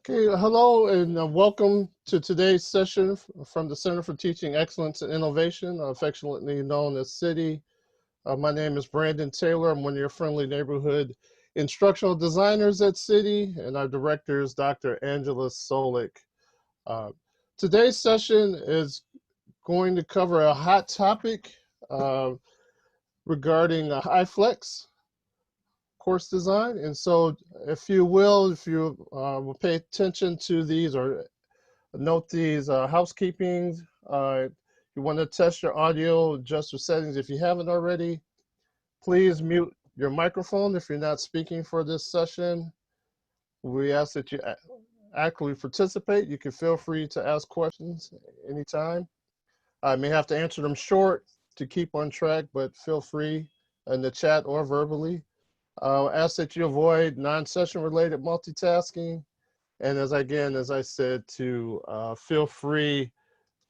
Okay, hello and welcome to today's session from the Center for Teaching Excellence and Innovation, affectionately known as CITI. My name is Brandon Taylor. I'm one of your friendly neighborhood instructional designers at CITI, and our director is Dr. Angela Solik. Today's session is going to cover a hot topic regarding HyFlex course design. And so if you will pay attention to these or note these housekeeping, you want to test your audio, adjust your settings if you haven't already. Please mute your microphone if you're not speaking for this session. We ask that you actively participate. You can feel free to ask questions anytime. I may have to answer them short to keep on track, but feel free in the chat or verbally. Ask that you avoid non-session related multitasking. And as I said, to feel free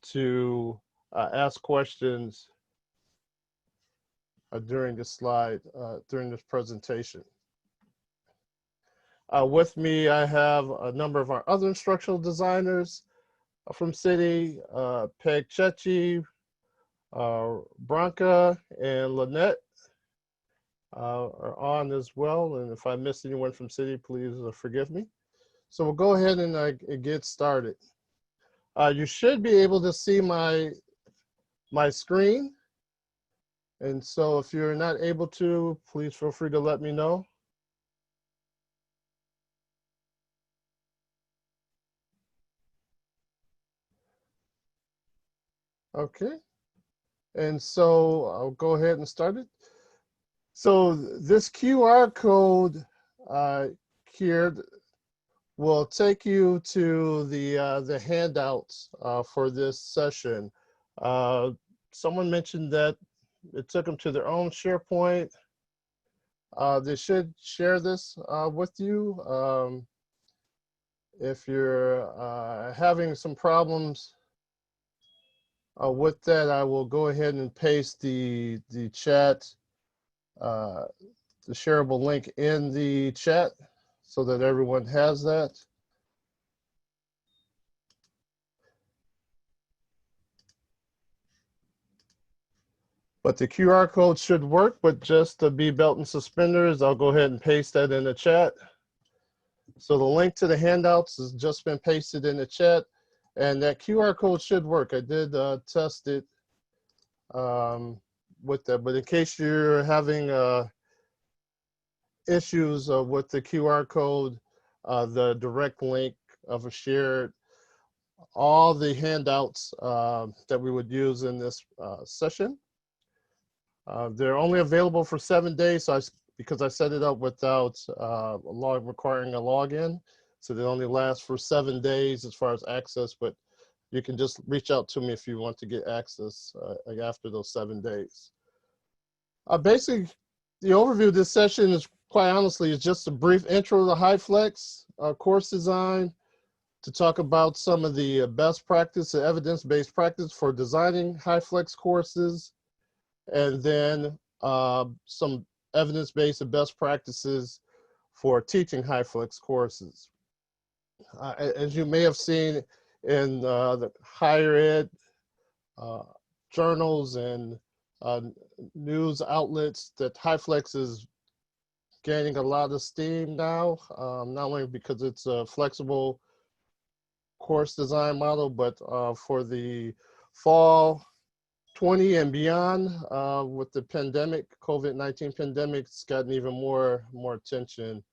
to ask questions during this presentation. With me, I have a number of our other instructional designers from CITI, Peg Chechi, Branca, and Lynette are on as well. And if I missed anyone from CITI, please forgive me. So we'll go ahead and get started. You should be able to see my screen. And so if you're not able to, please feel free to let me know. Okay. And so I'll go ahead and start it. So this QR code here will take you to the handouts for this session. Someone mentioned that it took them to their own SharePoint. They should share this with you. If you're having some problems with that, I will go ahead and paste the chat, the shareable link in the chat so that everyone has that. But the QR code should work, but just to be belt and suspenders, I'll go ahead and paste that in the chat. So the link to the handouts has just been pasted in the chat, and that QR code should work. I did test it with that, but in case you're having issues with the QR code, the direct link of a shared, all the handouts that we would use in this session. They're only available for 7 days, so because I set it up without requiring a login, so they only last for 7 days as far as access, but you can just reach out to me if you want to get access after those 7 days. Basically, the overview of this session is quite honestly is just a brief intro to HyFlex course design, to talk about some of the best practice and evidence-based practice for designing HyFlex courses, and then some evidence-based and best practices for teaching HyFlex courses. As you may have seen in the higher ed journals and news outlets, that HyFlex is gaining a lot of steam now, not only because it's a flexible course design model, but for the fall 20 and beyond, with the pandemic, COVID-19 pandemic, it's gotten even more attention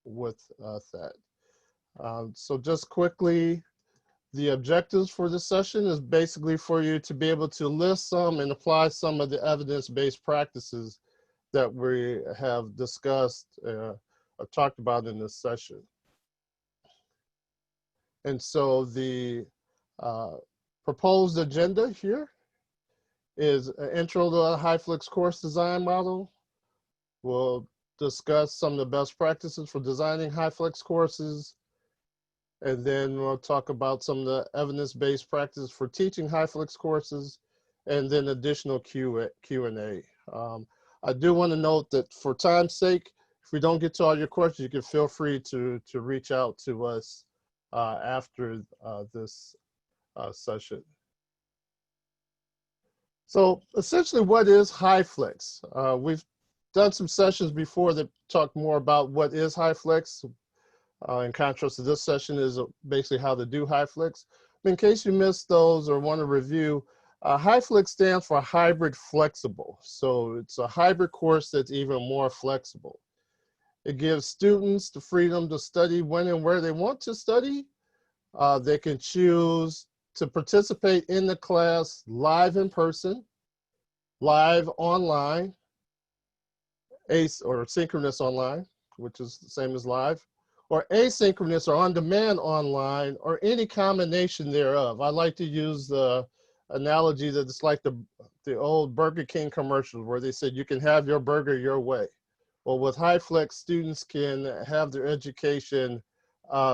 with that. So just quickly, the objectives for this session is basically for you to be able to list some and apply some of the evidence-based practices that we have discussed or talked about in this session. And so the proposed agenda here is an intro to a HyFlex course design model. We'll discuss some of the best practices for designing HyFlex courses, and then we'll talk about some of the evidence-based practices for teaching HyFlex courses, and then additional Q&A. I do want to note that for time's sake, If we don't get to all your questions, you can feel free to reach out to us after this session. So essentially, what is HyFlex? We've done some sessions before that talk more about what is HyFlex. In contrast to this session is basically how to do HyFlex. In case you missed those or want to review, HyFlex stands for hybrid flexible. So it's a hybrid course that's even more flexible. It gives students the freedom to study when and where they want to study. They can choose to participate in the class live in person, live online, or synchronous online, which is the same as live, or asynchronous or on-demand online, or any combination thereof. I like to use the analogy that it's like the old Burger King commercials where they said you can have your burger your way. Well, with HyFlex, students can have their education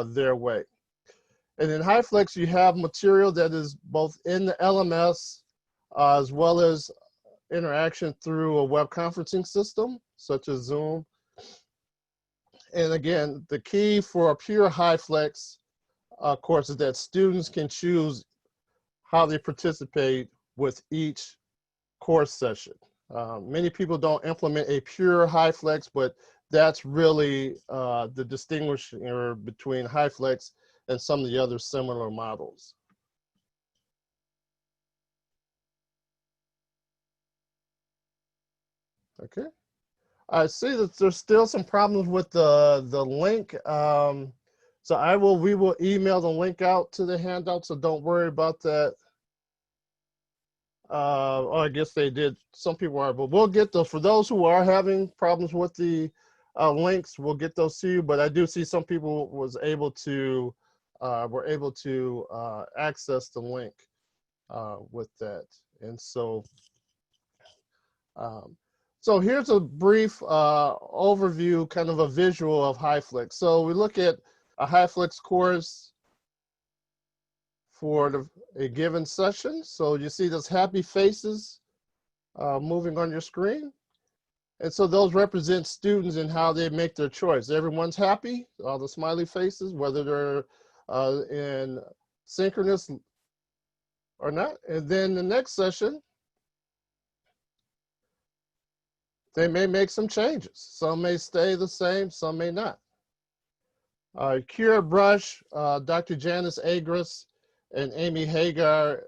their way. And in HyFlex, you have material that is both in the LMS as well as interaction through a web conferencing system, such as Zoom. And again, the key for a pure HyFlex course is that students can choose how they participate with each course session. Many people don't implement a pure HyFlex, but that's really the distinguisher between HyFlex and some of the other similar models. Okay. I see that there's still some problems with the link. So we will email the link out to the handout, so don't worry about that. Or I guess they did, some people are, but we'll get those. For those who are having problems with the links, we'll get those to you, but I do see some people were able to access the link with that. And so, so here's a brief overview, kind of a visual of HyFlex. So we look at a HyFlex course for a given session. So you see those happy faces moving on your screen. And so those represent students and how they make their choice. Everyone's happy, all the smiley faces, whether they're in synchronous or not. And then the next session, they may make some changes. Some may stay the same, some may not. Cure Brush, Dr. Janice Agras and Amy Hagar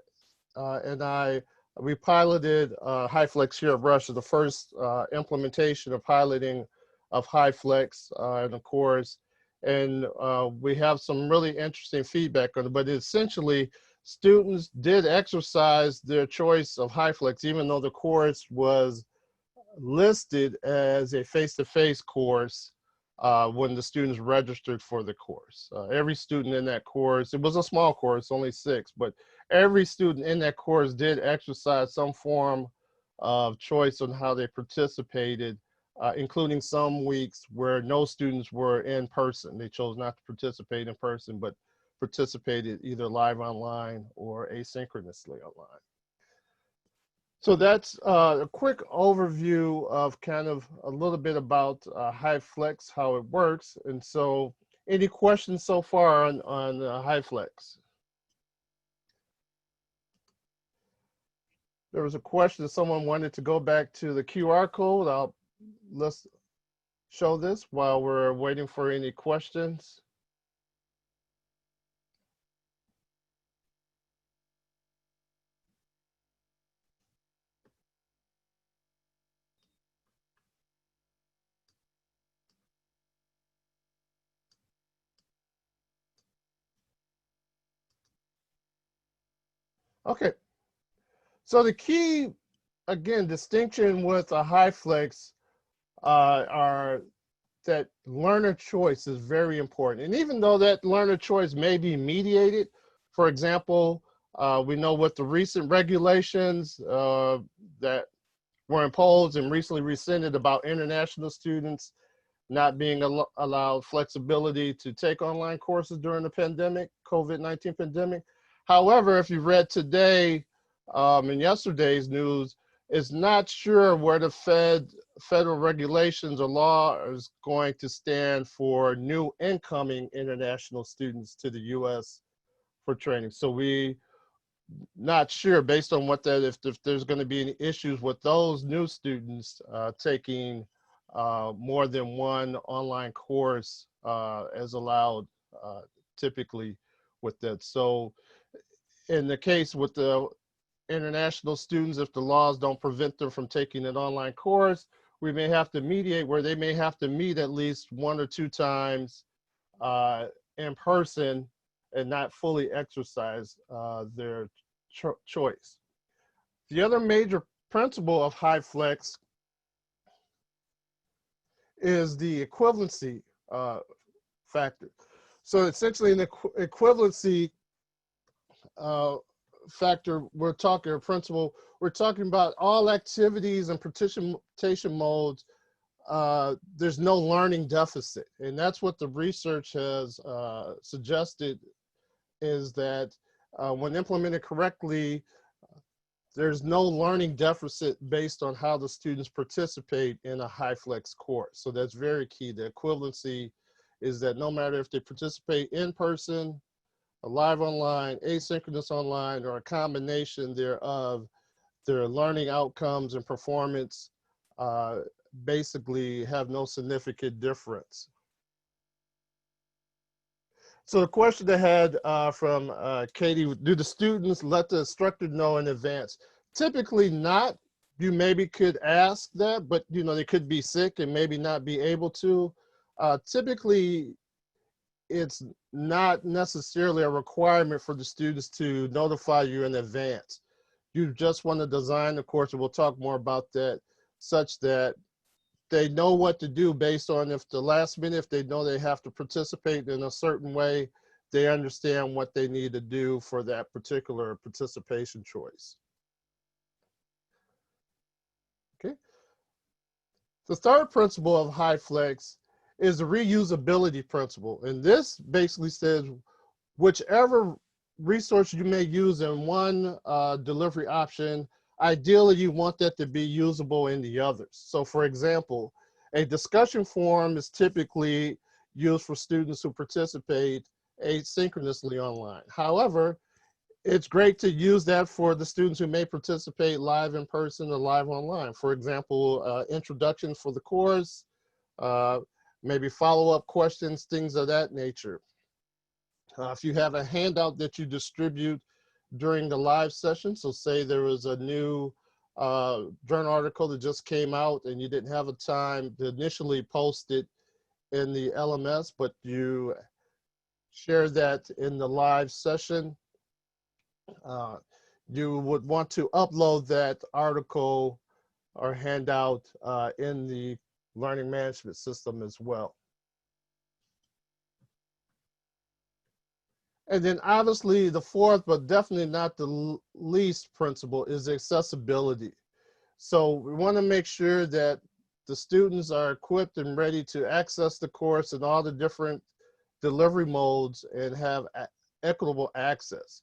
and we piloted HyFlex Cure Brush as the first implementation of piloting of HyFlex in the course. And we have some really interesting feedback on it, but essentially students did exercise their choice of HyFlex, even though the course was listed as a face-to-face course when the students registered for the course. Every student in that course, it was a small course, only 6, but every student in that course did exercise some form of choice on how they participated, including some weeks where no students were in person. They chose not to participate in person, but participated either live online or asynchronously online. So that's a quick overview of kind of a little bit about HyFlex, how it works. And so any questions so far on HyFlex? There was a question that someone wanted to go back to the QR code. Let's show this while we're waiting for any questions. Okay, so the key, again, distinction with a HyFlex are that learner choice is very important. And even though that learner choice may be mediated, for example, we know with the recent regulations that were imposed and recently rescinded about international students not being allowed flexibility to take online courses during the pandemic, COVID-19 pandemic. However, if you read today and yesterday's news, is not sure where the federal regulations or law is going to stand for new incoming international students to the U.S. for training. So we not sure based on what that, if there's going to be any issues with those new students taking more than one online course as allowed typically with that. So in the case with the international students, if the laws don't prevent them from taking an online course, we may have to mediate where they may have to meet at least 1 or 2 times in person and not fully exercise their choice. The other major principle of HyFlex is the equivalency factor. So essentially, in the equivalency factor, we're talking, or principle, we're talking about all activities and participation modes. There's no learning deficit. And that's what the research has suggested, is that when implemented correctly, there's no learning deficit based on how the students participate in a HyFlex course. So that's very key. The equivalency is that no matter if they participate in person, live online, asynchronous online, or a combination thereof, their learning outcomes and performance basically have no significant difference. So the question I had from Katie, do the students let the instructor know in advance? Typically not. You maybe could ask that, but you know, they could be sick and maybe not be able to. Typically, it's not necessarily a requirement for the students to notify you in advance. You just want to design the course, and we'll talk more about that, such that they know what to do based on if the last minute, if they know they have to participate in a certain way, they understand what they need to do for that particular participation choice. Okay. The third principle of HyFlex is the reusability principle. And this basically says whichever resource you may use in one delivery option, ideally you want that to be usable in the others. So for example, a discussion forum is typically used for students who participate asynchronously online. However, it's great to use that for the students who may participate live in person or live online. For example, introductions for the course, maybe follow-up questions, things of that nature. If you have a handout that you distribute during the live session, so say there was a new journal article that just came out and you didn't have a time to initially post it in the LMS, but you share that in the live session, you would want to upload that article or handout in the learning management system as well. And then obviously the fourth, but definitely not the least principle, is accessibility. So we want to make sure that the students are equipped and ready to access the course in all the different delivery modes and have equitable access.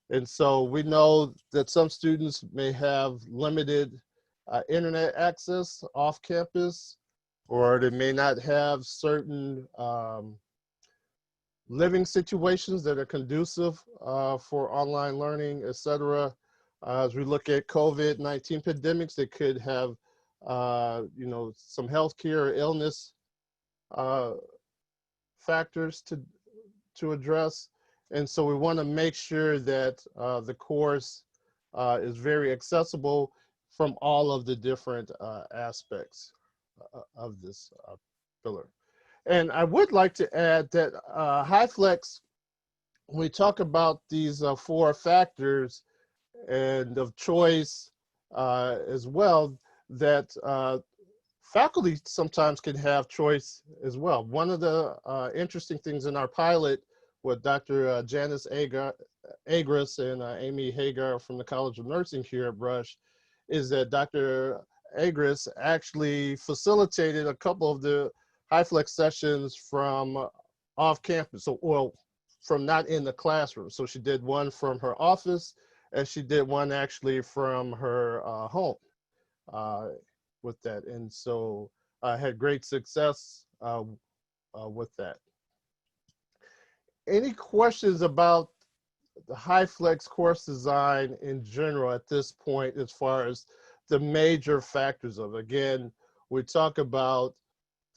And so we know that some students may have limited internet access off campus, or they may not have certain living situations that are conducive for online learning, et cetera. As we look at COVID-19 pandemics, they could have, you know, some healthcare or illness factors to address. And so we want to make sure that the course is very accessible from all of the different aspects of this pillar. And I would like to add that HyFlex, when we talk about these 4 factors and of choice as well, that faculty sometimes can have choice as well. One of the interesting things in our pilot with Dr. Janice Agris and Amy Hagar from the College of Nursing here at Rush is that Dr. Agris actually facilitated a couple of the HyFlex sessions from off campus, so well, from not in the classroom. So she did one from her office, and she did one actually from her home. with that. And so I had great success with that. Any questions about the HyFlex course design in general at this point, as far as the major factors of it? Again, we talk about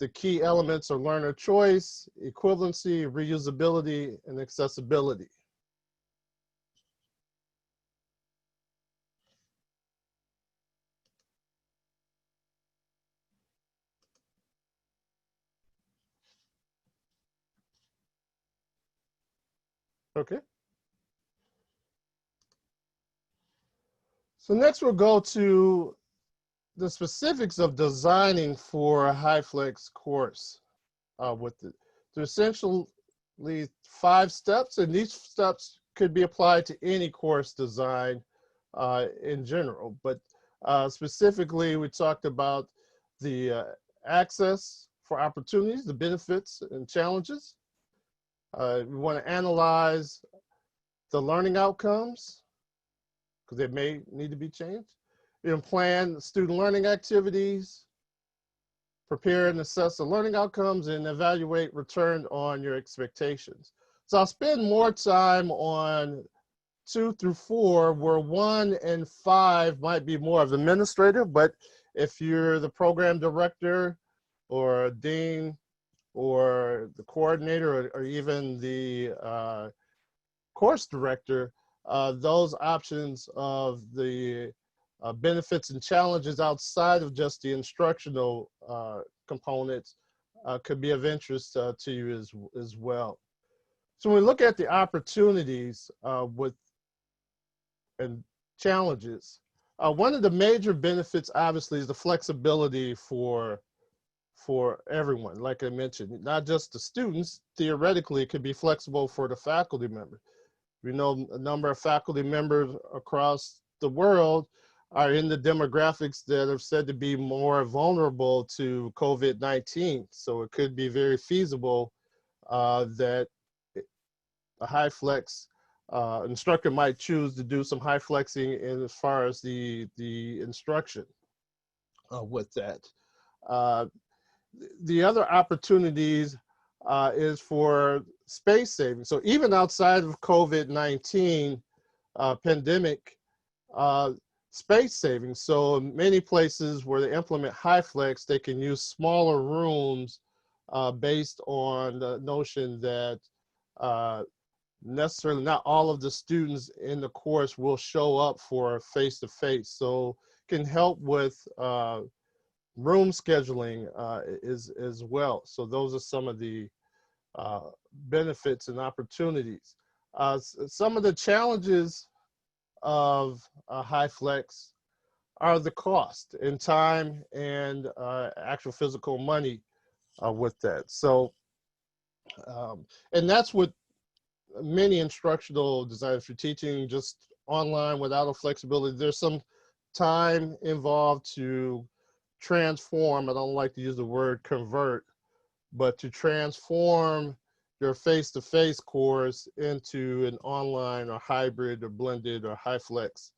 the key elements are learner choice, equivalency, reusability, and accessibility. Okay. So next we'll go to the specifics of designing for a HyFlex course with it. There's essentially 5 steps, and these steps could be applied to any course design in general. But specifically, we talked about the access for opportunities, the benefits and challenges. We want to analyze the learning outcomes, because they may need to be changed. Plan student learning activities, prepare and assess the learning outcomes, and evaluate return on your expectations. So I'll spend more time on 2 through 4, where 1 and 5 might be more of administrative, but if you're the program director or a dean or the coordinator or even the course director, those options of the benefits and challenges outside of just the instructional components could be of interest to you as well. So when we look at the opportunities and challenges, one of the major benefits obviously is the flexibility for everyone. Like I mentioned, not just the students. Theoretically, it could be flexible for the faculty members. We know a number of faculty members across the world are in the demographics that are said to be more vulnerable to COVID-19. So it could be very feasible that a HyFlex instructor might choose to do some HyFlexing in as far as the instruction with that. The other opportunities is for space saving. So even outside of COVID-19 pandemic, space saving. So many places where they implement HyFlex, they can use smaller rooms based on the notion that necessarily not all of the students in the course will show up for face-to-face. So can help with room scheduling as well. So those are some of the benefits and opportunities. Some of the challenges of HyFlex are the cost in time and actual physical money with that. So, and that's what many instructional designers for teaching just online without a flexibility. There's some time involved to transform, I don't like to use the word convert, but to transform your face-to-face course into an online or hybrid or blended or HyFlex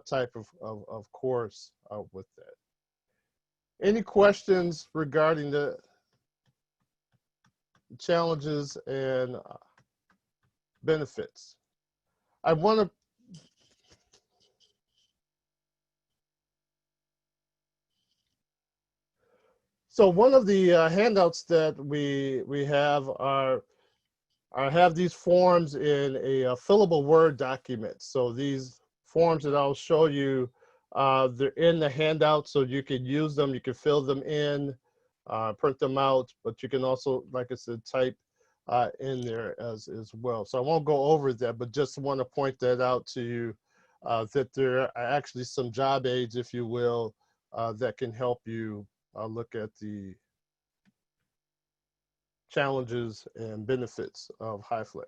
type of course with that. Any questions regarding the challenges and benefits? I want to So one of the handouts that we have have these forms in a fillable Word document. So these forms that I'll show you, they're in the handout, so you can use them, you can fill them in, print them out, but you can also, like I said, type in there as well. So I won't go over that, but just want to point that out to you, that there are actually some job aids, if you will, that can help you look at the challenges and benefits of HyFlex.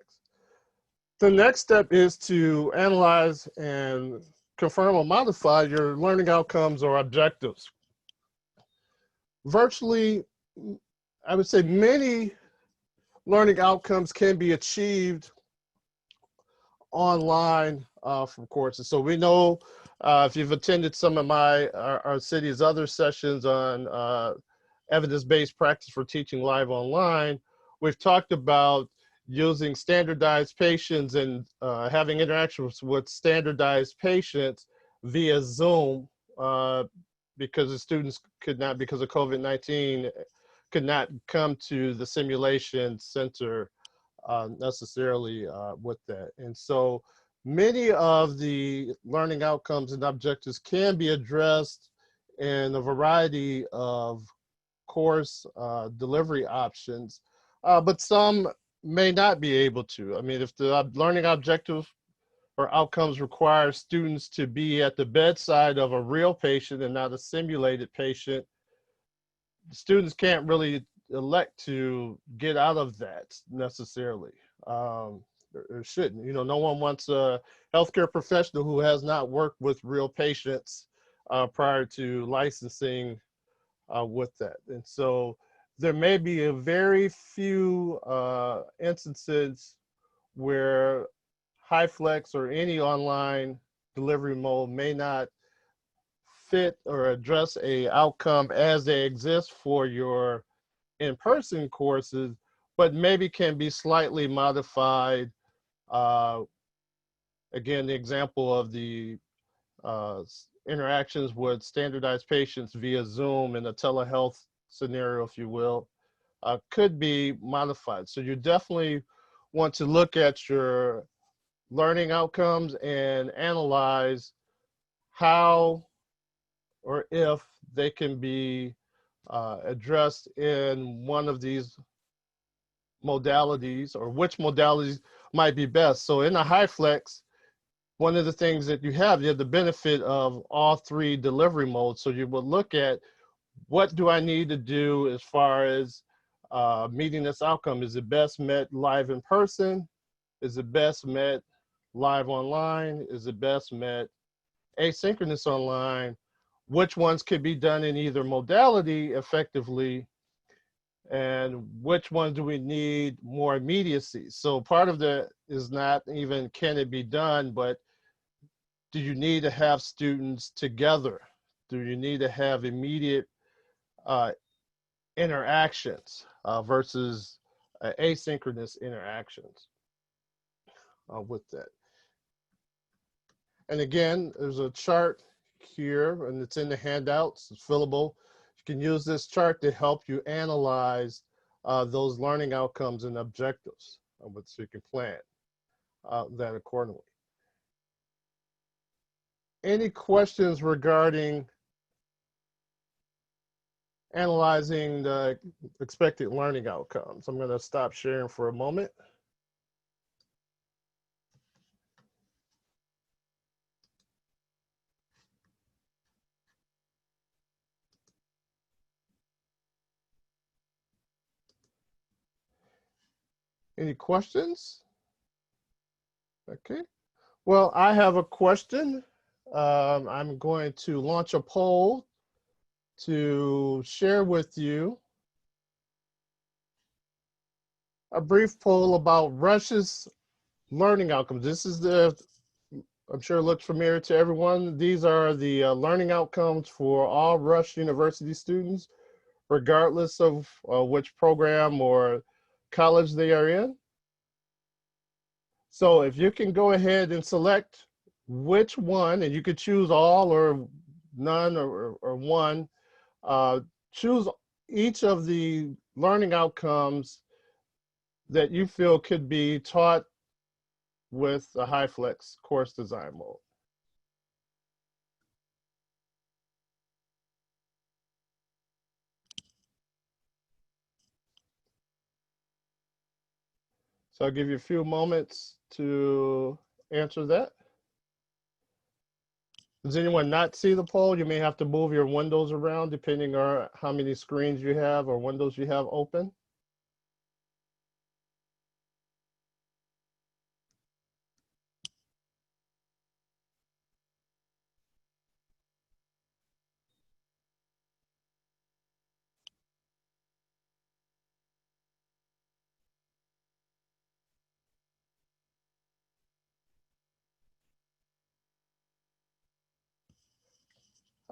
The next step is to analyze and confirm or modify your learning outcomes or objectives. Virtually, I would say many learning outcomes can be achieved online from courses. So we know If you've attended some of our city's other sessions on evidence-based practice for teaching live online, we've talked about using standardized patients and having interactions with standardized patients via Zoom because the students could not, because of COVID-19, could not come to the simulation center necessarily with that. And so many of the learning outcomes and objectives can be addressed in a variety of course delivery options, but some may not be able to. I mean, if the learning objective or outcomes require students to be at the bedside of a real patient and not a simulated patient, students can't really elect to get out of that necessarily. Or shouldn't. You know, no one wants a healthcare professional who has not worked with real patients prior to licensing with that. And so there may be a very few instances where HyFlex or any online delivery mode may not fit or address a outcome as they exist for your in-person courses, but maybe can be slightly modified. Uh, Again, the example of the interactions with standardized patients via Zoom in a telehealth scenario, if you will, could be modified. So you definitely want to look at your learning outcomes and analyze how or if they can be addressed in one of these modalities, or which modalities might be best. So in a HyFlex, one of the things that you have the benefit of all three delivery modes. So you would look at, what do I need to do as far as meeting this outcome? Is it best met live in person? Is it best met live online? Is it best met asynchronous online? Which ones could be done in either modality effectively? And which ones do we need more immediacy? So part of that is not even can it be done, but do you need to have students together? Do you need to have immediate interactions versus asynchronous interactions with that? And again, there's a chart here, and it's in the handouts. It's fillable. You can use this chart to help you analyze those learning outcomes and objectives, so you can plan that accordingly. Any questions regarding analyzing the expected learning outcomes? I'm going to stop sharing for a moment. Any questions? Okay. Well, I have a question. I'm going to launch a poll to share with you a brief poll about Rush's learning outcomes. This is I'm sure it looks familiar to everyone. These are the learning outcomes for all Rush University students, regardless of which program or college they are in. So if you can go ahead and select which one, and you could choose all or none or one, choose each of the learning outcomes that you feel could be taught with the HyFlex course design mode. So I'll give you a few moments to answer that. Does anyone not see the poll? You may have to move your windows around depending on how many screens you have or windows you have open.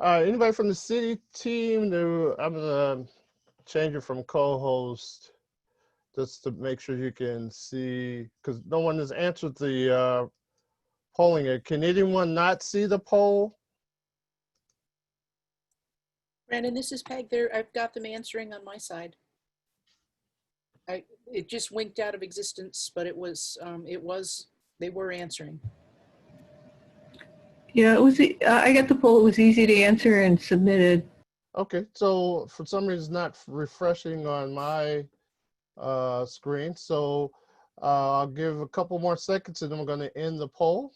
Anybody from the city team? I'm gonna change it from co-host just to make sure you can see, because no one has answered the polling it. Can anyone not see the poll? Brandon, this is Peg there. I've got them answering on my side. It just winked out of existence, but they were answering. Yeah, it was. I got the poll. It was easy to answer and submitted. Okay, so for some reason it's not refreshing on my screen. So I'll give a couple more seconds and then we're going to end the poll.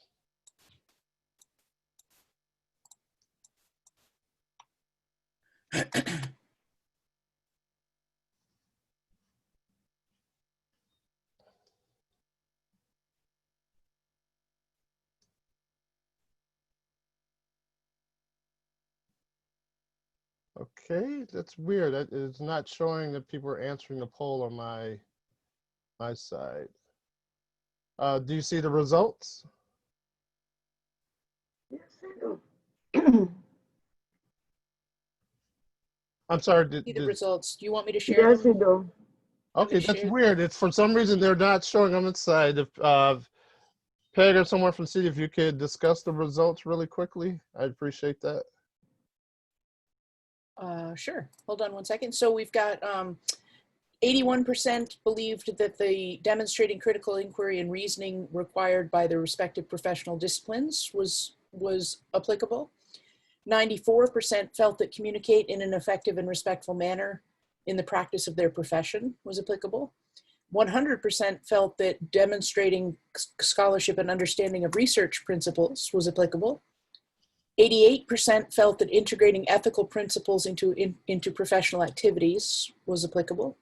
Okay, that's weird. That is not showing that people are answering the poll on my side. Do you see the results? Yes, I do. I'm sorry. See the results. Do you want me to share them? Yes, I do. Okay, that's weird. It's for some reason they're not showing on the side. If Peg or someone from City, if you could discuss the results really quickly, I'd appreciate that. Sure. Hold on one second. So we've got 81% believed that the demonstrating critical inquiry and reasoning required by the respective professional disciplines was applicable. 94% felt that communicate in an effective and respectful manner in the practice of their profession was applicable. 100% felt that demonstrating scholarship and understanding of research principles was applicable. 88% felt that integrating ethical principles into professional activities was applicable.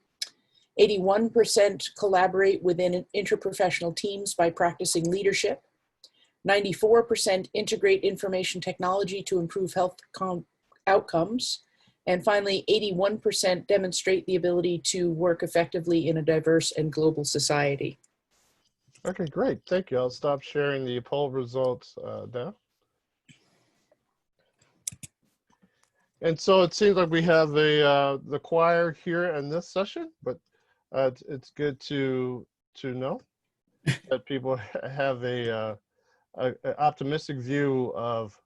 81% collaborate within interprofessional teams by practicing leadership. 94% integrate information technology to improve health outcomes. And finally, 81% demonstrate the ability to work effectively in a diverse and global society. Okay, great. Thank you. I'll stop sharing the poll results now. And so it seems like we have the choir here in this session, but it's good to know that people have a optimistic view of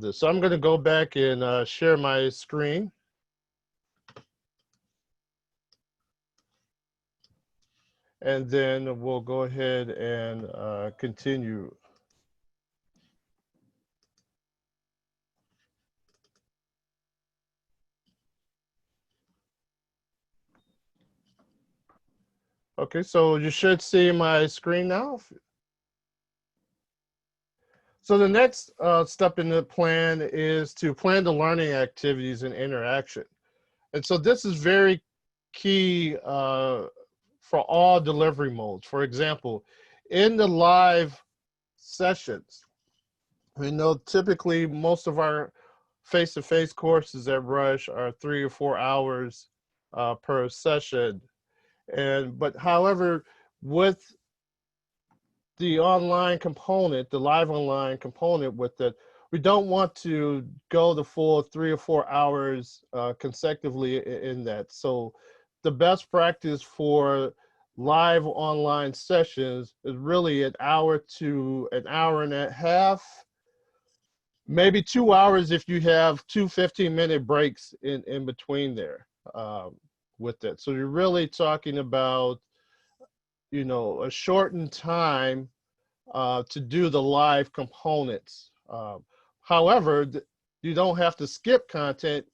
this. So I'm going to go back and share my screen. And then we'll go ahead and continue. Okay, so you should see my screen now. So the next step in the plan is to plan the learning activities and interaction. And so this is very key for all delivery modes. For example, in the live sessions, we know typically most of our face-to-face courses at Rush are 3 or 4 hours per session. But however, with the online component, the live online component with it, we don't want to go the full 3 or 4 hours consecutively in that. So the best practice for live online sessions is really an hour to an hour and a half, maybe 2 hours if you have 2 15-minute breaks in between there with it. So you're really talking about, you know, a shortened time to do the live components. However, you don't have to skip content.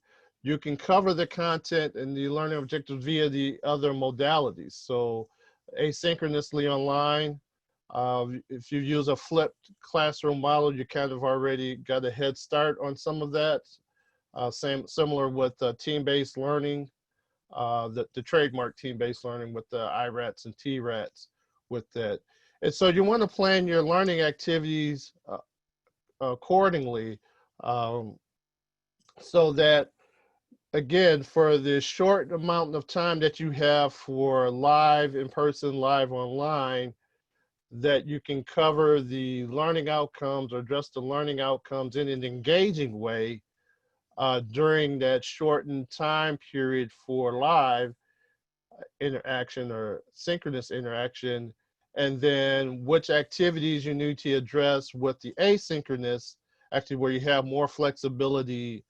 You can cover the content and the learning objectives via the other modalities. So asynchronously online, if you use a flipped classroom model, you kind of already got a head start on some of that. Similar with team-based learning, the trademark team-based learning with the IRATs and TRATs with that. And so you want to plan your learning activities accordingly so that, again, for the short amount of time that you have for live in person, live online, that you can cover the learning outcomes or address the learning outcomes in an engaging way during that shortened time period for live interaction or synchronous interaction, and then which activities you need to address with the asynchronous, actually where you have more flexibility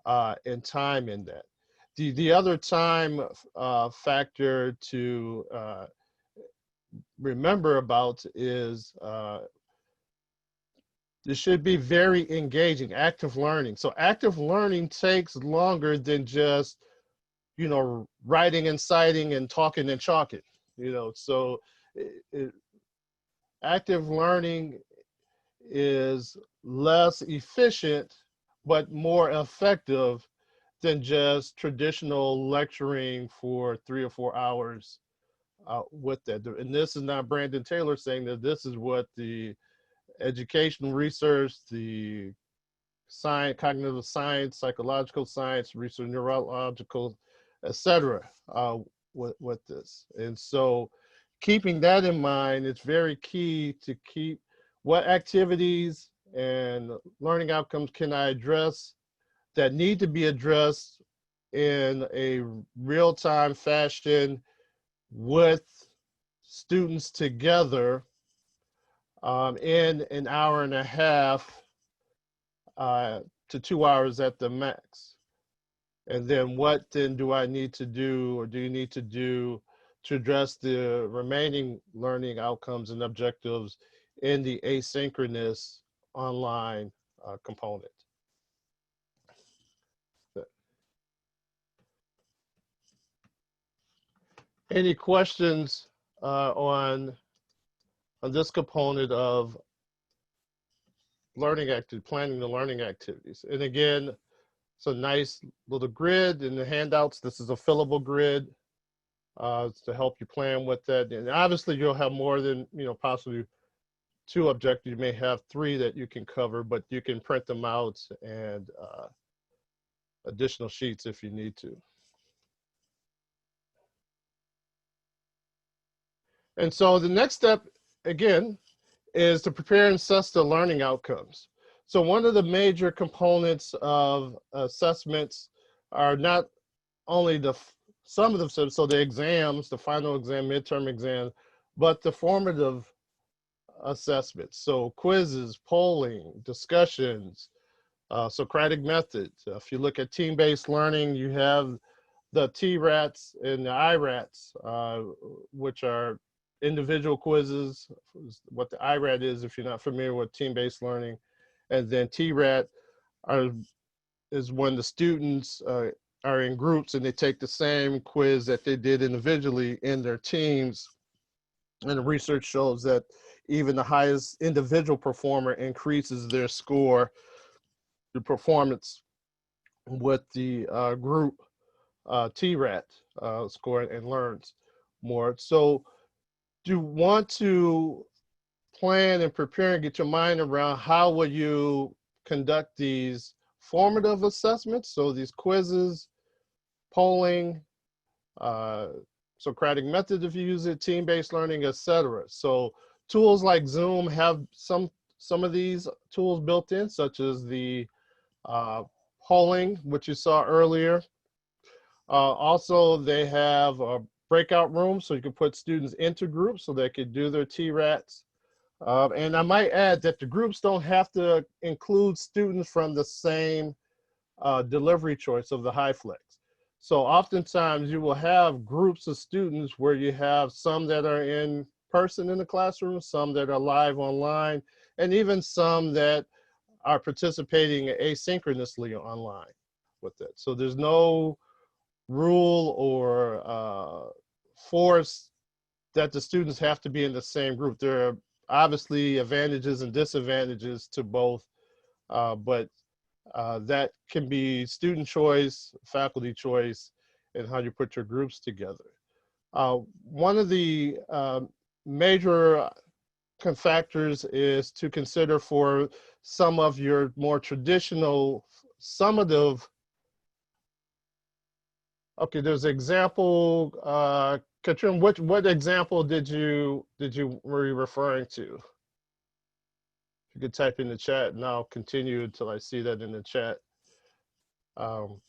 and time in that. The other time factor to remember about is this should be very engaging, active learning. So active learning takes longer than just, you know, writing and citing and talking and chalking, you know. So active learning is less efficient, but more effective than just traditional lecturing for 3 or 4 hours with that. And this is not Brandon Taylor saying that, this is what the educational research, the science, cognitive science, psychological science, research, neurological, etc. With this. And so keeping that in mind, it's very key to keep what activities and learning outcomes can I address that need to be addressed in a real-time fashion with students together in an hour and a half to 2 hours at the max. And then what then do I need to do, or do you need to do, to address the remaining learning outcomes and objectives in the asynchronous online component? Any questions on this component of learning planning the learning activities? And again, it's a nice little grid in the handouts. This is a fillable grid to help you plan with that. And obviously you'll have more than, you know, possibly 2 objectives. You may have 3 that you can cover, but you can print them out and additional sheets if you need to. And so the next step, again, is to prepare and assess the learning outcomes. So one of the major components of assessments are not only some of them, so the exams, the final exam, midterm exam, but the formative assessments. So quizzes, polling, discussions, Socratic methods. If you look at team-based learning, you have the TRATs and the IRATs, which are individual quizzes. What the IRAT is, if you're not familiar with team-based learning, and then TRAT is when the students are in groups and they take the same quiz that they did individually in their teams. And the research shows that even the highest individual performer increases their score, the performance with the group TRAT score, and learns more. So do you want to plan and prepare and get your mind around how will you conduct these formative assessments? So these quizzes, polling, Socratic method if you use it, team-based learning, etc. So tools like Zoom have some of these tools built in, such as the polling, which you saw earlier. Also, they have a breakout room, so you can put students into groups so they could do their TRATs. And I might add that the groups don't have to include students from the same delivery choice of the HyFlex. So oftentimes you will have groups of students where you have some that are in person in the classroom, some that are live online, and even some that are participating asynchronously online with it. So there's no rule or force that the students have to be in the same group. There are obviously advantages and disadvantages to both, but that can be student choice, faculty choice, and how you put your groups together. One of the major factors is to consider for some of your more traditional summative. Okay, there's an example. Katrin, what example were you referring to? If you could type in the chat, and I'll continue until I see that in the chat. Um,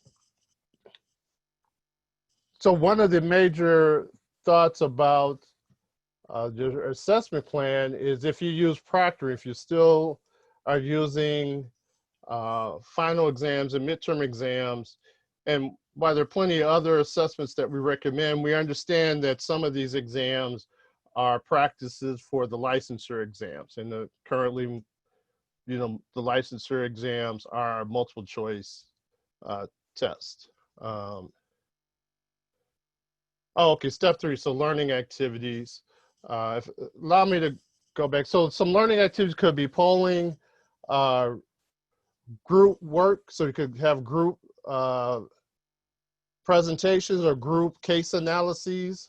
so one of the major thoughts about your assessment plan is if you use Proctor, if you still are using final exams and midterm exams, and while there are plenty of other assessments that we recommend, we understand that some of these exams are practices for the licensure exams, and currently, the licensure exams are multiple choice tests. Okay, step 3, so learning activities. Allow me to go back. So some learning activities could be polling, group work, so you could have group presentations or group case analyses.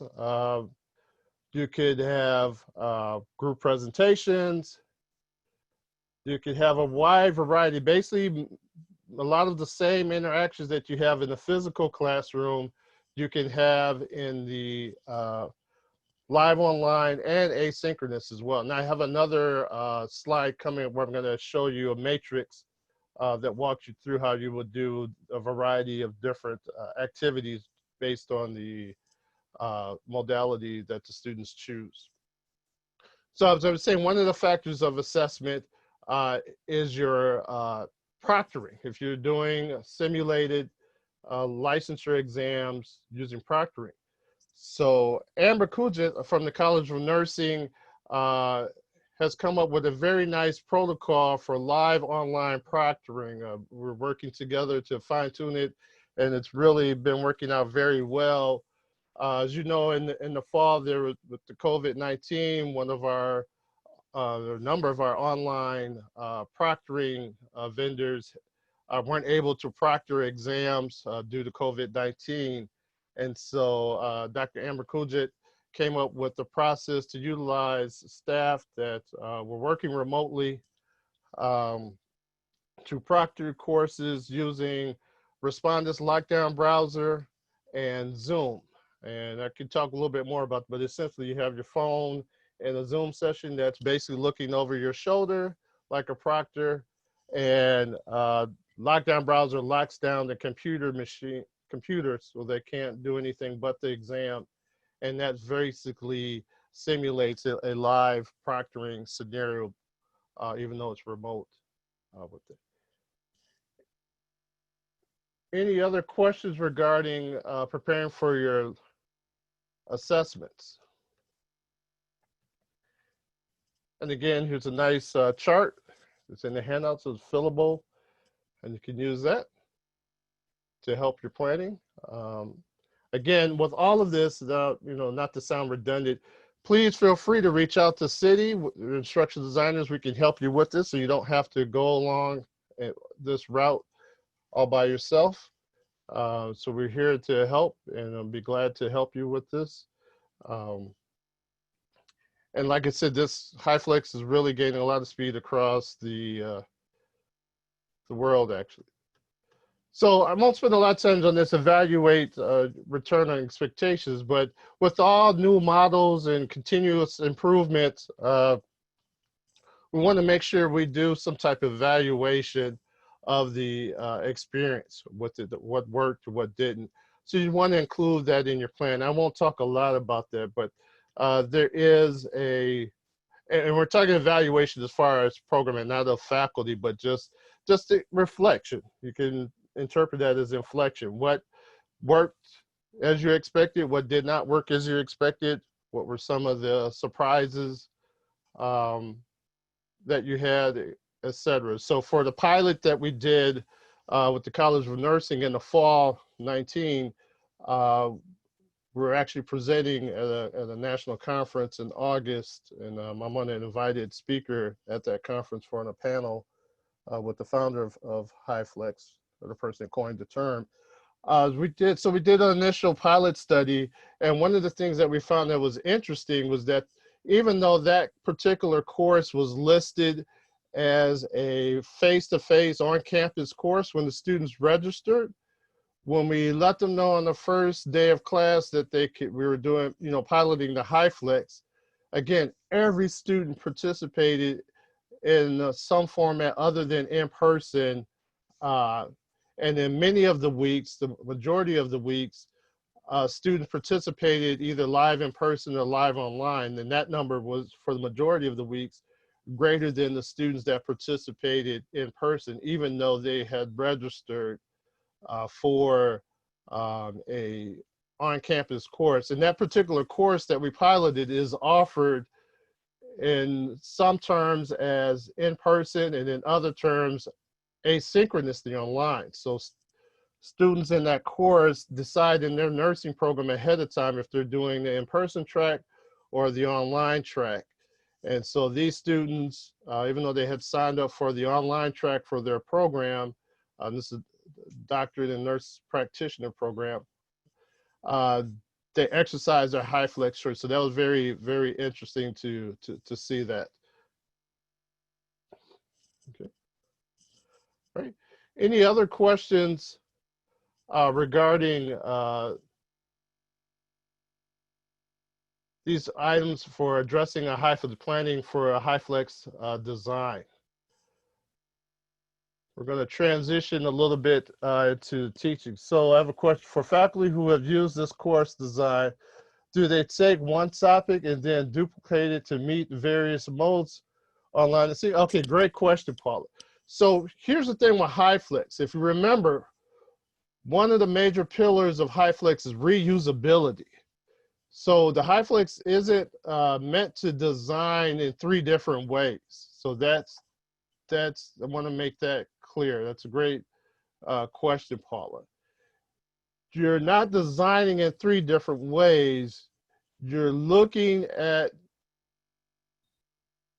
You could have group presentations. You could have a wide variety, basically a lot of the same interactions that you have in the physical classroom, you can have in the live online and asynchronous as well. And I have another slide coming where I'm going to show you a matrix that walks you through how you would do a variety of different activities based on the modality that the students choose. So as I was saying, one of the factors of assessment is your proctoring. If you're doing simulated licensure exams using proctoring. So Amber Kujit from the College of Nursing has come up with a very nice protocol for live online proctoring. We're working together to fine tune it, and it's really been working out very well. As you know, in the fall there with the COVID-19, one of our a number of our online proctoring vendors weren't able to proctor exams due to COVID-19. And so Dr. Amber Kujit came up with the process to utilize staff that were working remotely to proctor courses using Respondus lockdown browser and Zoom. And I can talk a little bit more about, but essentially you have your phone in a Zoom session that's basically looking over your shoulder like a proctor, and lockdown browser locks down the computer so they can't do anything but the exam. And that basically simulates a live proctoring scenario, even though it's remote with it. Any other questions regarding preparing for your assessments? And again, here's a nice chart. It's in the handout, so it's fillable, and you can use that to help your planning. Again, with all of this, not to sound redundant, please feel free to reach out to City, instructional designers. We can help you with this, so you don't have to go along this route all by yourself. So we're here to help, and I'll be glad to help you with this. And like I said, this HyFlex is really gaining a lot of speed across the world, actually. So I won't spend a lot of time on this, evaluate return on expectations, but with all new models and continuous improvement, we want to make sure we do some type of evaluation of the experience, what worked, what didn't. So you want to include that in your plan. I won't talk a lot about that, but there is and we're talking evaluation as far as programming, not of faculty, but just a reflection. You can interpret that as inflection. What worked as you expected, what did not work as you expected, what were some of the surprises that you had, etc. So for the pilot that we did with the College of Nursing in the fall 19, we're actually presenting at a national conference in August, and I'm an invited speaker at that conference for on a panel with the founder of HyFlex, or the person that coined the term. We did an initial pilot study, and one of the things that we found that was interesting was that even though that particular course was listed as a face-to-face on-campus course when the students registered, when we let them know on the first day of class that we were doing, piloting the HyFlex, again, every student participated in some format other than in person. And And in many of the weeks, the majority of the weeks, students participated either live in person or live online. And that number was, for the majority of the weeks, greater than the students that participated in person, even though they had registered for a on-campus course. And that particular course that we piloted is offered in some terms as in person and in other terms asynchronously online. So students in that course decide in their nursing program ahead of time if they're doing the in-person track or the online track. And so these students, even though they had signed up for the online track for their program, this is doctorate and nurse practitioner program, they exercised their HyFlex choice. So that was very, very interesting to see that. Okay. Right. Any other questions regarding these items for addressing a HyFlex, planning for a HyFlex design? We're going to transition a little bit to teaching. So I have a question for faculty who have used this course design. Do they take one topic and then duplicate it to meet various modes online? See, okay, great question, Paula. So here's the thing with HyFlex. If you remember, one of the major pillars of HyFlex is reusability. So the HyFlex isn't meant to design in 3 different ways. So that's I want to make that clear. That's a great question, Paula. You're not designing in 3 different ways. You're looking at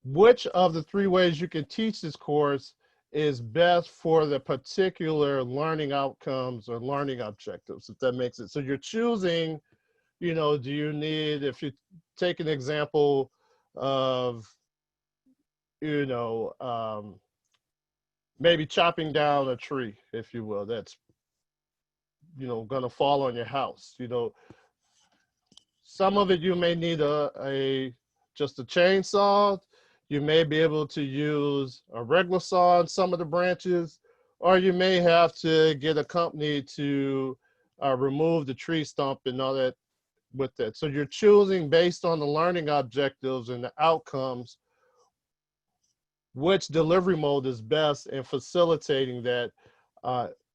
which of the 3 ways you can teach this course is best for the particular learning outcomes or learning objectives, if that makes it. So you're choosing, you know, do you need, if you take an example of, you know, maybe chopping down a tree, if you will, that's, you know, gonna fall on your house. You know, some of it you may need just a chainsaw. You may be able to use a regular saw on some of the branches, or you may have to get a company to remove the tree stump and all that with that. So you're choosing based on the learning objectives and the outcomes, which delivery mode is best in facilitating that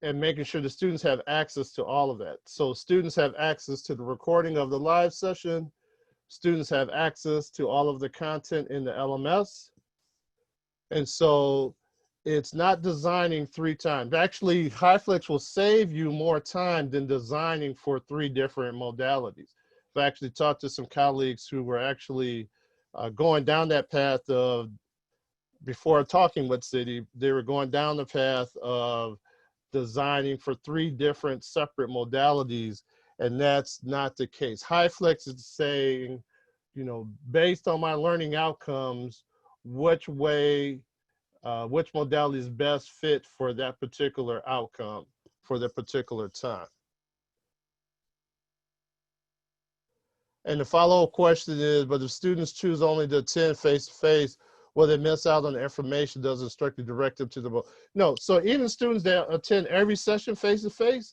and making sure the students have access to all of that. So students have access to the recording of the live session. Students have access to all of the content in the LMS. And so it's not designing 3 times. Actually, HyFlex will save you more time than designing for 3 different modalities. I've actually talked to some colleagues who were actually going down that path of, before talking with City, they were going down the path of designing for 3 different separate modalities, and that's not the case. HyFlex is saying, you know, based on my learning outcomes, which way, which modality is best fit for that particular outcome for the particular time. And the follow-up question is, but if students choose only to attend face-to-face, will they miss out on the information? Does it instructor direct them to the book? No, so even students that attend every session face-to-face,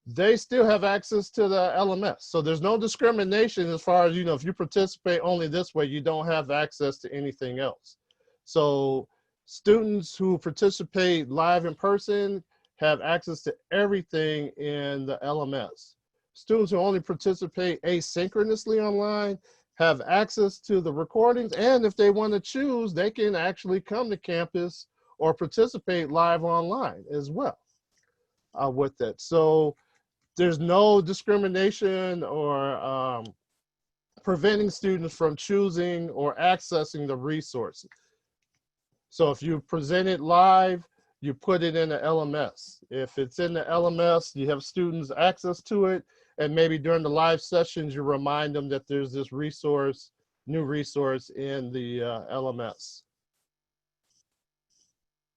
they still have access to the LMS. So there's no discrimination as far as, you know, if you participate only this way, you don't have access to anything else. So students who participate live in person have access to everything in the LMS. Students who only participate asynchronously online have access to the recordings, and if they want to choose, they can actually come to campus or participate live online as well with that. So there's no discrimination or preventing students from choosing or accessing the resources. So if you present it live, you put it in the LMS. If it's in the LMS, you have students access to it, and maybe during the live sessions, you remind them that there's this resource, new resource in the LMS.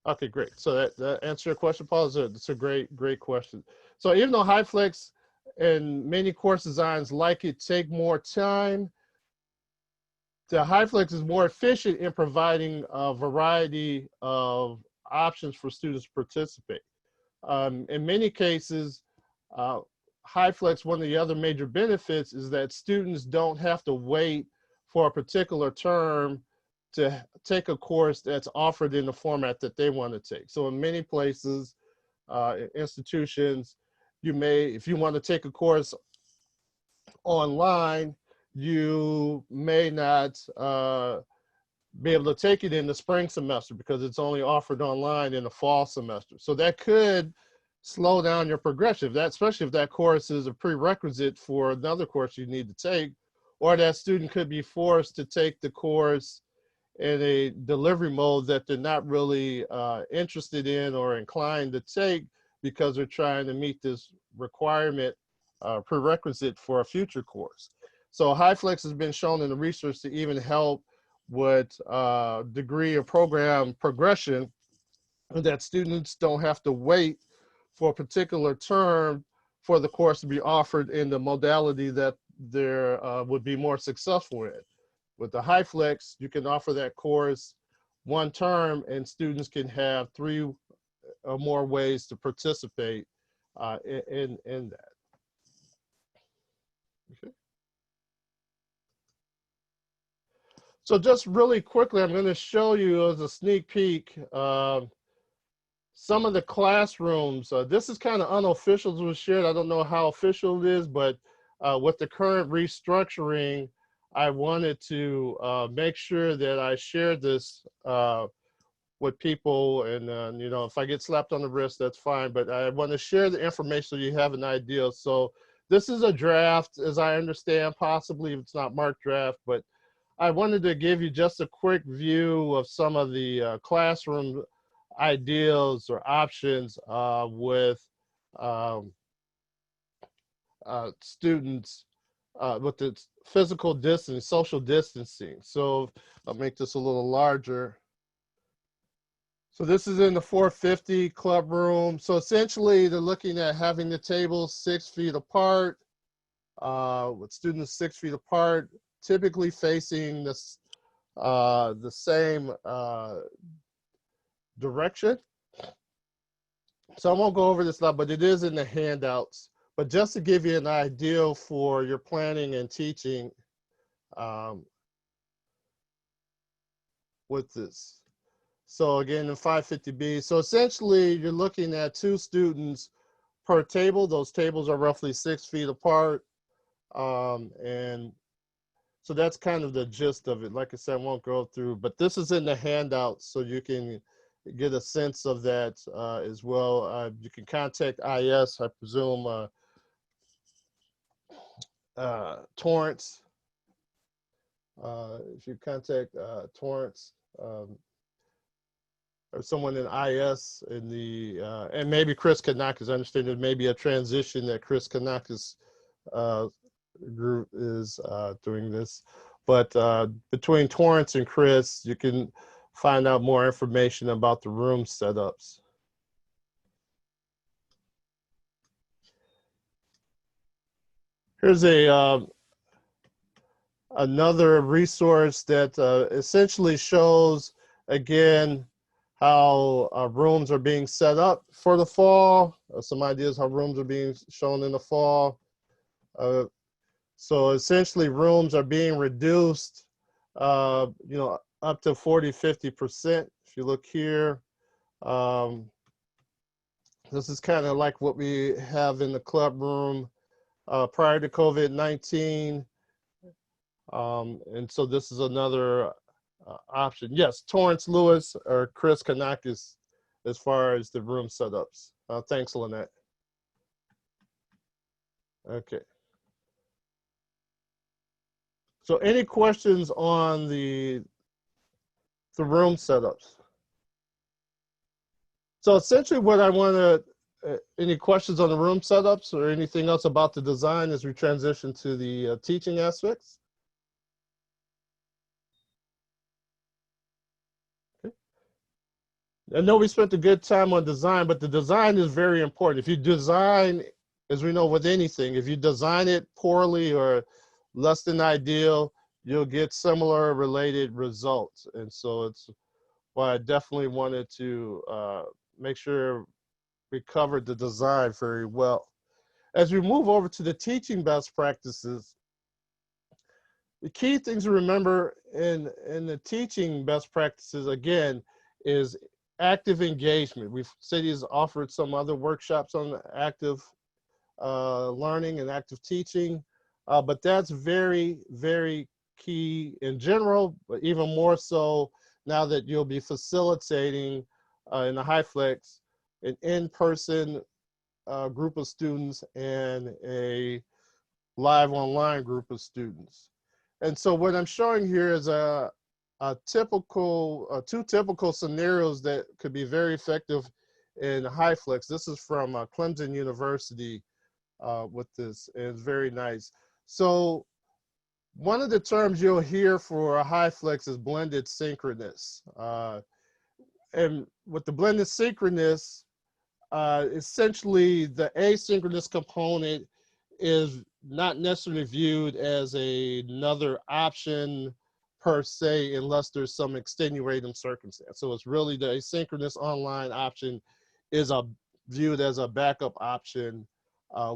Okay, great. So that answer your question, Paul? It's a great question. So even though HyFlex and many course designs like it take more time, the HyFlex is more efficient in providing a variety of options for students to participate. in many cases, HyFlex, one of the other major benefits is that students don't have to wait for a particular term to take a course that's offered in the format that they want to take. So in many places, institutions, you may, if you want to take a course online, you may not be able to take it in the spring semester because it's only offered online in the fall semester. So that could slow down your progression, especially if that course is a prerequisite for another course you need to take, or that student could be forced to take the course in a delivery mode that they're not really interested in or inclined to take because they're trying to meet this requirement prerequisite for a future course. So HyFlex has been shown in the research to even help with degree of program progression, that students don't have to wait for a particular term for the course to be offered in the modality that they would be more successful in. With the HyFlex, you can offer that course one term and students can have 3 or more ways to participate in that. Okay. So just really quickly, I'm going to show you as a sneak peek some of the classrooms. This is kind of unofficial, that was shared. I don't know how official it is, but with the current restructuring, I wanted to make sure that I shared this with people, and you know, if I get slapped on the wrist, that's fine, but I want to share the information so you have an idea. So this is a draft, as I understand, possibly if it's not marked draft, but I wanted to give you just a quick view of some of the classroom ideals or options with students with the physical distance, social distancing. So I'll make this a little larger. So this is in the 450 club room. So essentially they're looking at having the tables 6 feet apart, with students 6 feet apart, typically facing this, the same direction. So I won't go over this a lot, but it is in the handouts. But just to give you an idea for your planning and teaching with this. So again, in 550B, so essentially you're looking at 2 students per table. Those tables are roughly 6 feet apart. And so that's kind of the gist of it. Like I said, I won't go through, but this is in the handouts so you can get a sense of that as well. You can contact IS, I presume, Torrance. If you contact Torrance or someone in IS in the, and maybe Chris Kanakis, I understand there may be a transition that Chris Kanakis group is doing this, but between Torrance and Chris, you can find out more information about the room setups. Here's a another resource that essentially shows, again, how rooms are being set up for the fall, some ideas how rooms are being shown in the fall. So essentially rooms are being reduced, you know, up to 40, 50%. If you look here, this is kind of like what we have in the club room prior to COVID-19. And so this is another option. Yes, Torrance Lewis or Chris Kanakis as far as the room setups. Thanks, Lynette. Okay. So any questions on the room setups? So essentially what I want to, any questions on the room setups or anything else about the design as we transition to the teaching aspects? Okay. I know we spent a good time on design, but the design is very important. If you design, as we know with anything, if you design it poorly or less than ideal, you'll get similar related results. And so it's why I definitely wanted to make sure we covered the design very well. As we move over to the teaching best practices, the key things to remember in the teaching best practices, again, is active engagement. We've cities offered some other workshops on active learning and active teaching, but that's very, very key in general, but even more so now that you'll be facilitating in the HyFlex an in-person group of students and a live online group of students. And so what I'm showing here is two typical scenarios that could be very effective in HyFlex. This is from Clemson University with this, and it's very nice. So one of the terms you'll hear for a HyFlex is blended synchronous. And with the blended synchronous, essentially the asynchronous component is not necessarily viewed as another option per se, unless there's some extenuating circumstance. So it's really the asynchronous online option is viewed as a backup option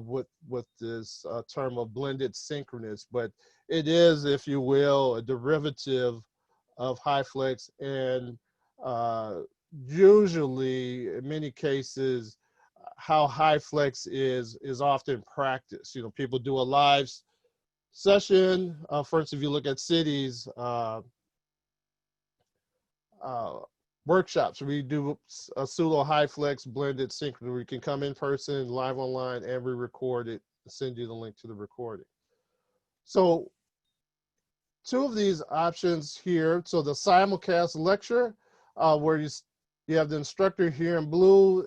with this term of blended synchronous, but it is, if you will, a derivative of HyFlex, and usually, in many cases, how HyFlex is often practiced. You know, people do a live session. For instance, if you look at cities, workshops, we do a pseudo HyFlex blended synchronous. We can come in person, live online, and we record it, send you the link to the recording. So two of these options here. So the simulcast lecture, where you have the instructor here in blue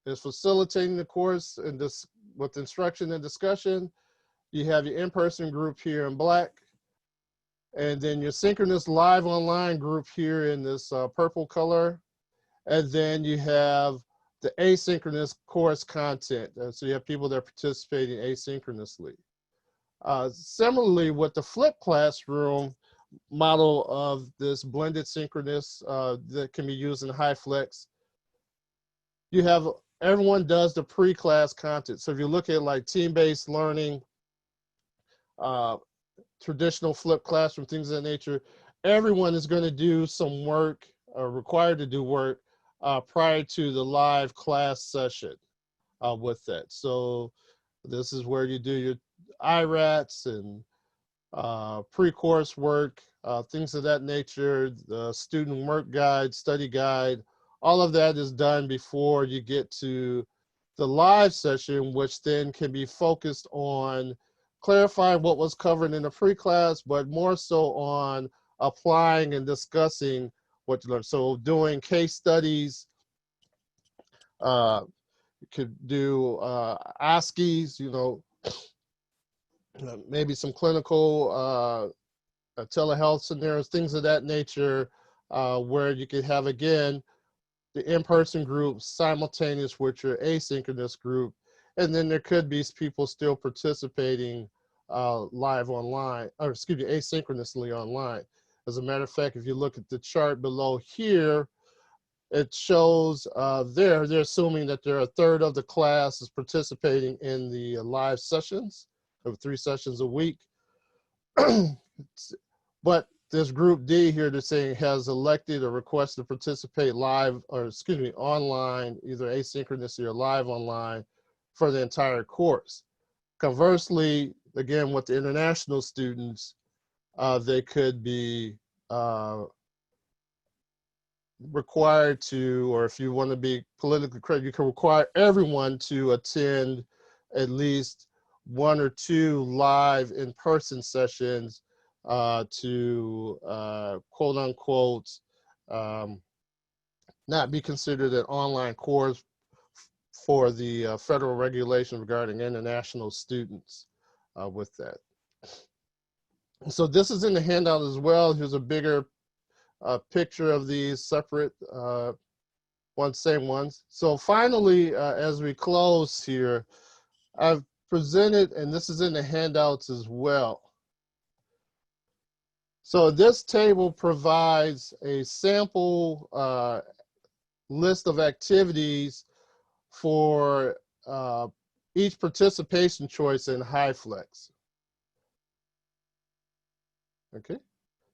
is facilitating the course and this with instruction and discussion. You have your in-person group here in black, and then your synchronous live online group here in this purple color. And then you have the asynchronous course content. So you have people that are participating asynchronously. Similarly, with the flipped classroom model of this blended synchronous that can be used in HyFlex, you have everyone does the pre-class content. So if you look at like team-based learning, traditional flipped classroom, things of that nature, everyone is going to do some work, required to do work prior to the live class session with that. So this is where you do your IRATs and pre-course work, things of that nature, the student work guide, study guide, all of that is done before you get to the live session, which then can be focused on clarifying what was covered in the pre-class, but more so on applying and discussing what you learned. So doing case studies, you could do ASCIIs, you know, maybe some clinical telehealth scenarios, things of that nature, where you could have, again, the in-person group simultaneous with your asynchronous group. And then there could be people still participating live online, or excuse me, asynchronously online. As a matter of fact, if you look at the chart below here, it shows they're assuming that a third of the class is participating in the live sessions of 3 sessions a week. But this group D here, they're saying has elected or requested to participate live, or excuse me, online, either asynchronously or live online for the entire course. Conversely, again, with the international students, they could be required to, or if you want to be politically correct, you can require everyone to attend at least 1 or 2 live in-person sessions to quote unquote not be considered an online course for the federal regulation regarding international students with that. So this is in the handout as well. Here's a bigger picture of these separate same ones. So finally, as we close here, I've presented, and this is in the handouts as well. So this table provides a sample list of activities for each participation choice in HyFlex. Okay,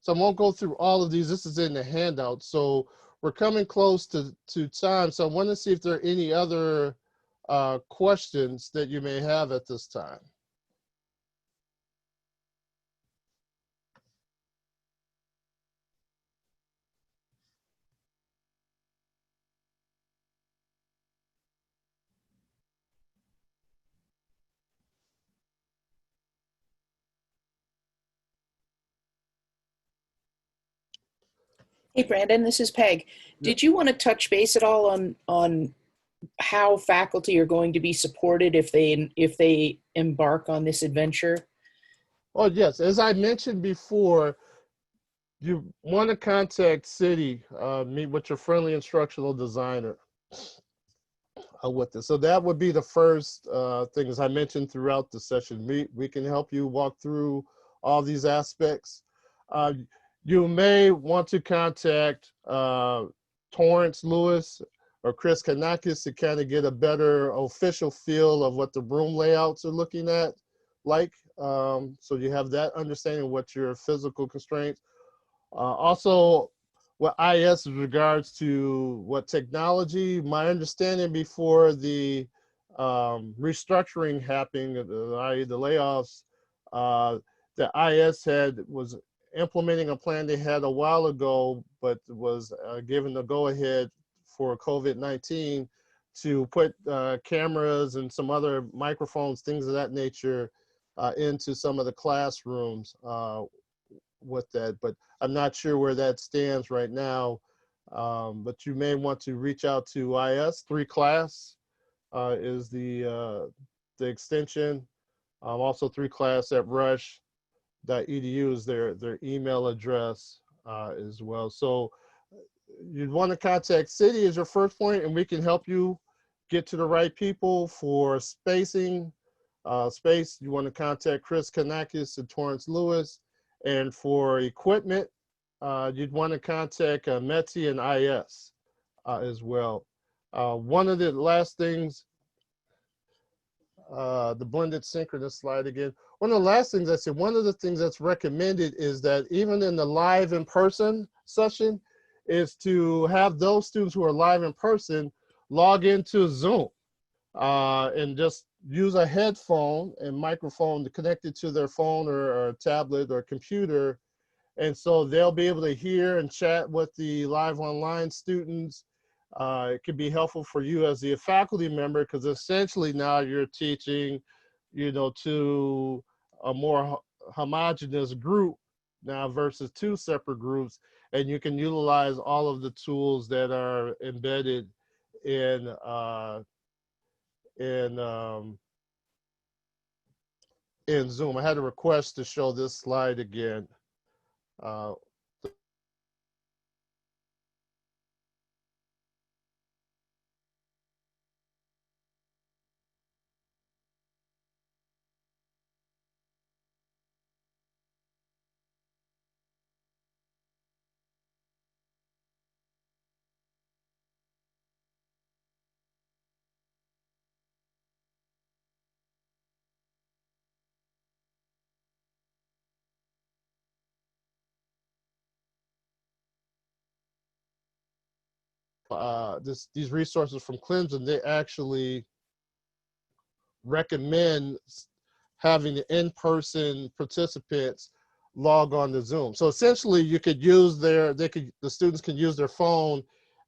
so I won't go through all of these. This is in the handout. So we're coming close to time. So I want to see if there are any other questions that you may have at this time. Hey, Brandon, this is Peg. Did you want to touch base at all on how faculty are going to be supported if they embark on this adventure? Oh, yes. As I mentioned before, you want to contact City, meet with your friendly instructional designer with this. So that would be the first thing, as I mentioned throughout the session. We can help you walk through all these aspects. You may want to contact Torrance Lewis or Chris Kanakis to kind of get a better official feel of what the room layouts are looking at like. So you have that understanding of what your physical constraints. Also, what IS with regards to what technology, my understanding before the restructuring happening, i.e. the layoffs, the IS was implementing a plan they had a while ago, but was given the go-ahead for COVID-19 to put cameras and some other microphones, things of that nature, into some of the classrooms with that. But I'm not sure where that stands right now. But you may want to reach out to IS. 3class is the extension. Also 3class at rush.edu is their email address as well. So you'd want to contact City as your first point, and we can help you get to the right people. For spacing, you want to contact Chris Kanakis and Torrance Lewis. And for equipment, you'd want to contact METI and IS as well. One of the last things, the blended synchronous slide again. One of the last things I said, one of the things that's recommended is that even in the live in-person session is to have those students who are live in person log into Zoom and just use a headphone and microphone to connect it to their phone or tablet or computer. And so they'll be able to hear and chat with the live online students. It could be helpful for you as the faculty member, because essentially now you're teaching, to a more homogeneous group now versus two separate groups. And you can utilize all of the tools that are embedded in Zoom. I had a request to show this slide again. These resources from Clemson, they actually recommend having the in-person participants log on to Zoom. So essentially you could use the students can use their phone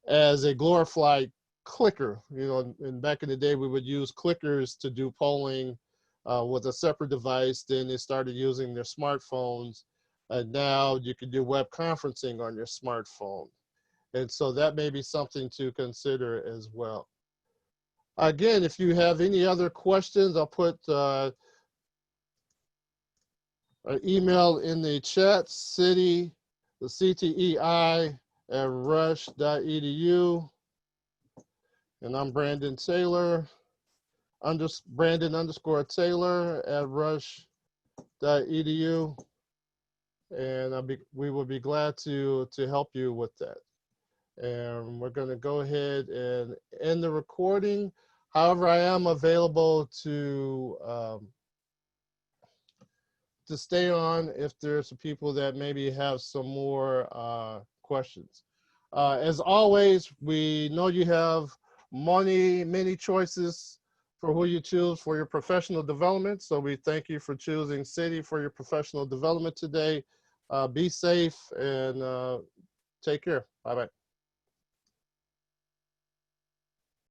as a glorified clicker. And back in the day, we would use clickers to do polling with a separate device. Then they started using their smartphones. And now you can do web conferencing on your smartphone. And so that may be something to consider as well. Again, if you have any other questions, I'll put an email in the chat, the CTEI at rush.edu. And I'm Brandon Taylor, Brandon_Taylor at rush.edu. And we will be glad to help you with that. And we're going to go ahead and end the recording. However, I am available to stay on if there's some people that maybe have some more questions. As always, we know you have many choices for who you choose for your professional development. So we thank you for choosing Citi for your professional development today. Be safe and take care. Bye-bye.